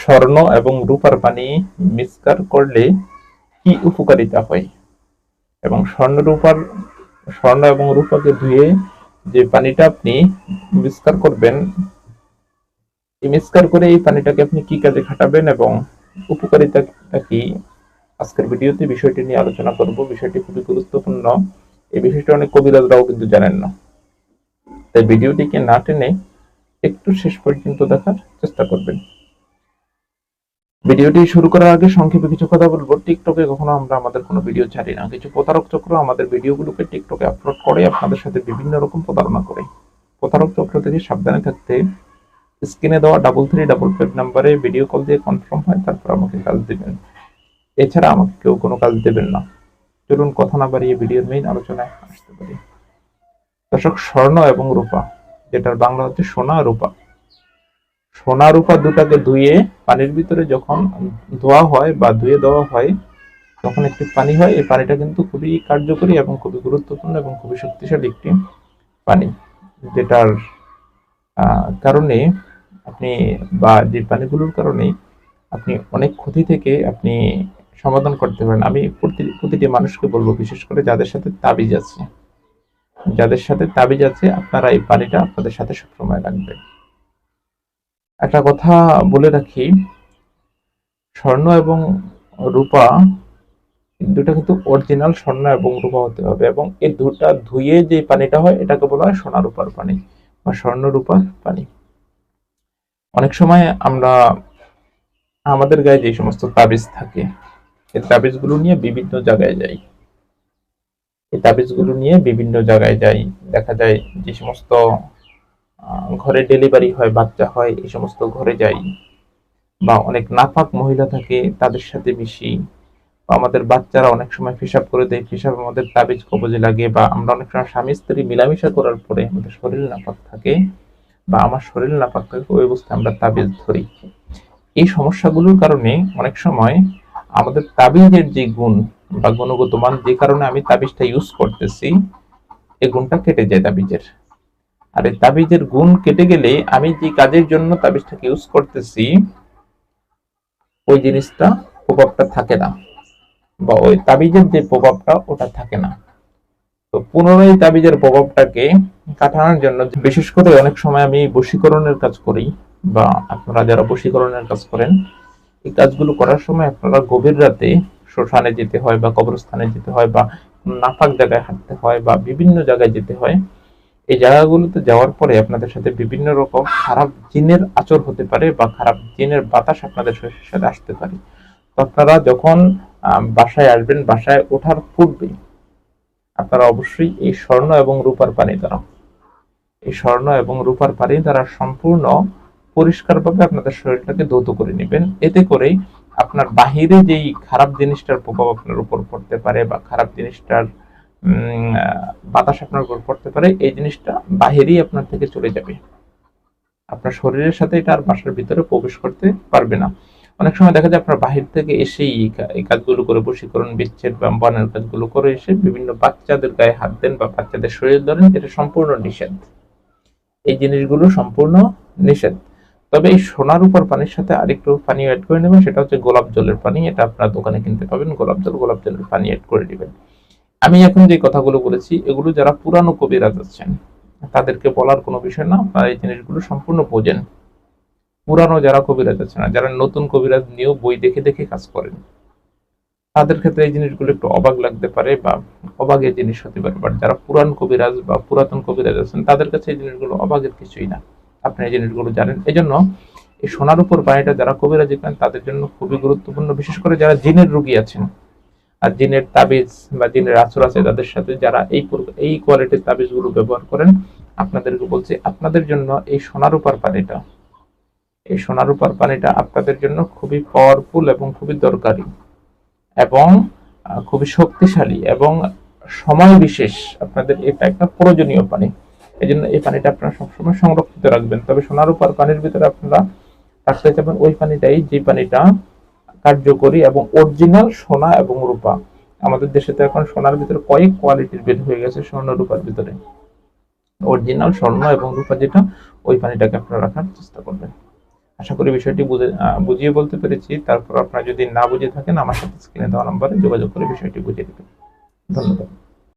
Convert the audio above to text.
স্বর্ণ এবং রূপার পানি মিক্সচার করলে কি উপকারিতা হয়, এবং স্বর্ণ এবং রূপাকে ধুয়ে যে পানিটা আপনি মিক্সচার করবেন, এই মিক্সচার করে এই পানিটাকে আপনি কি কাজে খাটাবেন এবং উপকারিতাটা কি, আজকের ভিডিওতে বিষয়টি নিয়ে আলোচনা করব। বিষয়টি খুবই গুরুত্বপূর্ণ। এই বিষয়টা অনেক কবিরাজরাও কিন্তু জানেন না, তাই ভিডিওটিকে না টেনে একটু শেষ পর্যন্ত দেখার চেষ্টা করবেন। ভিডিওটি শুরু করার আগে সংক্ষেপে কিছু কথা বলবো। টিকটকে কখনো আমরা আমাদের কোনো ভিডিও ছাড়ি না। কিছু প্রতারক চক্র আমাদের ভিডিওগুলোকে টিকটকে আপলোড করে আপনাদের সাথে বিভিন্ন রকম প্রতারণা করে। প্রতারক চক্র থেকে সাবধানে থাকতে স্ক্রিনে দেওয়া 3355 নাম্বারে ভিডিও কল দিয়ে কনফার্ম হয়, তারপর আমাকে কাজ দিবেন। এছাড়া আমাকে কেউ কোনো কাজ দেবেন না। চলুন কথা না বাড়িয়ে ভিডিওর মেইন আলোচনায় আসতে পারি। দর্শক, স্বর্ণ এবং রূপা, যেটার বাংলা হচ্ছে সোনা রূপা, সোনা রূপা দুটাকে ধুয়ে পানির ভিতরে যখন ধোয়া হয় বা ধুয়ে দেওয়া হয়, তখন একটি পানি হয়। এই পানিটা কিন্তু খুবই কার্যকরী এবং খুবই গুরুত্বপূর্ণ এবং খুবই শক্তিশালী একটি পানি, যেটার কারণে আপনি বা যে পানিগুলোর কারণে আপনি অনেক ক্ষতি থেকে আপনি সমাধান করতে পারেন। আমি প্রতিটি মানুষকে বলবো, বিশেষ করে যাদের সাথে তাবিজ আছে, আপনারা এই পানিটা আপনাদের সাথে সবসময় রাখবেন। একটা কথা বলে রাখি, স্বর্ণ এবং রূপা দুটা কিন্তু অরিজিনাল স্বর্ণ এবং রূপা হতে হবে, এবং এই দুটা ধুয়ে যে পানিটা হয় এটাকে বলা হয় সোনা রূপার পানি বা স্বর্ণ রূপার পানি। অনেক সময় আমরা আমাদের গায়ে যে সমস্ত তাবিজ থাকে, এই তাবিজগুলো নিয়ে বিভিন্ন জায়গায় যাই। দেখা যায় যে সমস্ত ঘরে ডেলিভারি হয়, বাচ্চা হয়, এই সমস্ত ঘরে যাই, বা অনেক নাপাক মহিলা থাকে তাদের সাথে মিশি, বা আমাদের বাচ্চারা অনেক সময় পেশাব করে দেয়, পেশাব আমাদের তাবিজ কবজে লাগে, বা আমরা অনেক সময় স্বামী স্ত্রী মিলামিশা করার পরে আমাদের শরীর নাপাক থাকে, বা আমার শরীর নাপাক থাকে, ওই অবস্থায় আমরা তাবিজ ধরি। এই সমস্যাগুলোর কারণে অনেক সময় আমাদের তাবিজের যে গুণ বা গুণগত মান, যে কারণে আমি তাবিজটা ইউজ করতেছি, এই গুণটা কেটে যায় তাবিজের। আর এই তাবিজের গুণ কেটে গেলে আমি যে কাজের জন্য তাবিজটাকে ইউজ করতেছি, ওই জিনিসটা, প্রভাবটা থাকে না, বা ওই তাবিজের যে প্রভাবটা ওটা থাকে না। তো পুনরায় তাবিজের প্রভাবটাকে কাটানোর জন্য বিশেষ করে অনেক সময় আমি বশীকরণের কাজ করি, বা আপনারা যারা বশীকরণের কাজ করেন, এই কাজগুলো করার সময় আপনারা গভীর রাতে শ্মশানে যেতে হয়, বা কবরস্থানে যেতে হয়, বা নাপাক জায়গায় হাঁটতে হয়, বা বিভিন্ন জায়গায় যেতে হয়। এই জায়গাগুলোতে যাওয়ার পরে আপনাদের সাথে বিভিন্ন রকম খারাপ জিনের আচর হতে পারে, বা খারাপ জিনের বাতাস আপনাদের শরীরের সাথে আসতে পারে। তো আপনারা যখন বাসায় আসবেন, বাসায় ওঠার পূর্বে আপনারা অবশ্যই এই স্বর্ণ এবং রূপার পানি দ্বারা সম্পূর্ণ পরিষ্কারভাবে আপনাদের শরীরটাকে ধৌত করে নেবেন। এতে করে আপনার বাহিরে যেই খারাপ জিনিসটার প্রভাব আপনার উপর পড়তে পারে, বা খারাপ জিনিসটার বাতাস আপনার উপর পড়তে পারে, এই জিনিসটা বাহিরেই আপনার থেকে চলে যাবে। আপনার শরীরের সাথে এটা আর বাসার ভিতরে প্রবেশ করতে পারবে না। অনেক সময় দেখা যায় আপনার বাহির থেকে এসেই এই কাজগুলো করে, বশীকরণ, বিচ্ছেদ বা বানের কাজগুলো করে এসে বিভিন্ন বাচ্চাদের গায়ে হাত দেন বা বাচ্চাদের শরীর ধরেন। এটা সম্পূর্ণ নিষেধ। এই জিনিসগুলো সম্পূর্ণ নিষেধ। তবে এই সোনার উপর পানির সাথে আরেকটু পানি অ্যাড করে নেবেন, সেটা হচ্ছে গোলাপ জলের পানি। এটা আপনার দোকানে কিনতে পাবেন। গোলাপ জলের পানি অ্যাড করে দিবেন। আমি এখন যে কথাগুলো বলেছি, এগুলো যারা পুরানো কবিরাজ আছেন তাদেরকে বলার কোনো বিষয় না, আপনারা এই জিনিসগুলো সম্পূর্ণ বোঝেন। পুরানো যারা কবিরাজ আছেন, না যারা নতুন কবিরাজ নিয়েও বই দেখে দেখে কাজ করেন, তাদের ক্ষেত্রে এই জিনিসগুলো একটু অবাক লাগতে পারে, বা অবাকের জিনিস হতে পারে। বাট যারা পুরান কবিরাজ বা পুরাতন কবিরাজ আছেন, তাদের কাছে এই জিনিসগুলো অবাকের কিছুই না। আপনি এই জিনিসগুলো জানেন। এই জন্য এই সোনার উপর পানিটা যারা কবিরাজি করেন তাদের জন্য খুবই গুরুত্বপূর্ণ। বিশেষ করে যারা জিনের রোগী আছেন, আর জিনের তাবিজ বা জিনের আচর আছে, তাদের সাথে যারা এই কোয়ালিটির তাবিজগুলো ব্যবহার করেন, আপনাদেরকে বলছি, আপনাদের জন্য এই সোনার উপর পানিটা আপনাদের জন্য খুবই পাওয়ারফুল এবং খুবই দরকারি, এবং খুবই শক্তিশালী, এবং সময় বিশেষ আপনাদের এটা একটা প্রয়োজনীয় পানি। এই জন্য এই পানিটা আপনারা সবসময় সংরক্ষিত রাখবেন। তবে সোনার উপর পানির ভিতরে আপনারা রাখতে চাবেন ওই পানিটাই, যে পানিটা কার্যকরী এবং অরিজিনাল সোনা এবং রূপা। আমাদের দেশে তো এখন সোনার ভিতরে কয়েক কোয়ালিটির বের হয়ে গেছে। স্বর্ণ রূপার ভিতরে অরিজিনাল স্বর্ণ এবং রূপা যেটা, ওই পানিটাকে আপনারা রাখার চেষ্টা করবেন। আশা করি বিষয়টি বুঝিয়ে বলতে পেরেছি। তারপর আপনারা যদি না বুঝে থাকেন আমার সাথে স্ক্রিনে দেওয়া নম্বরে যোগাযোগ করে বিষয়টি বুঝিয়ে দেবেন। ধন্যবাদ।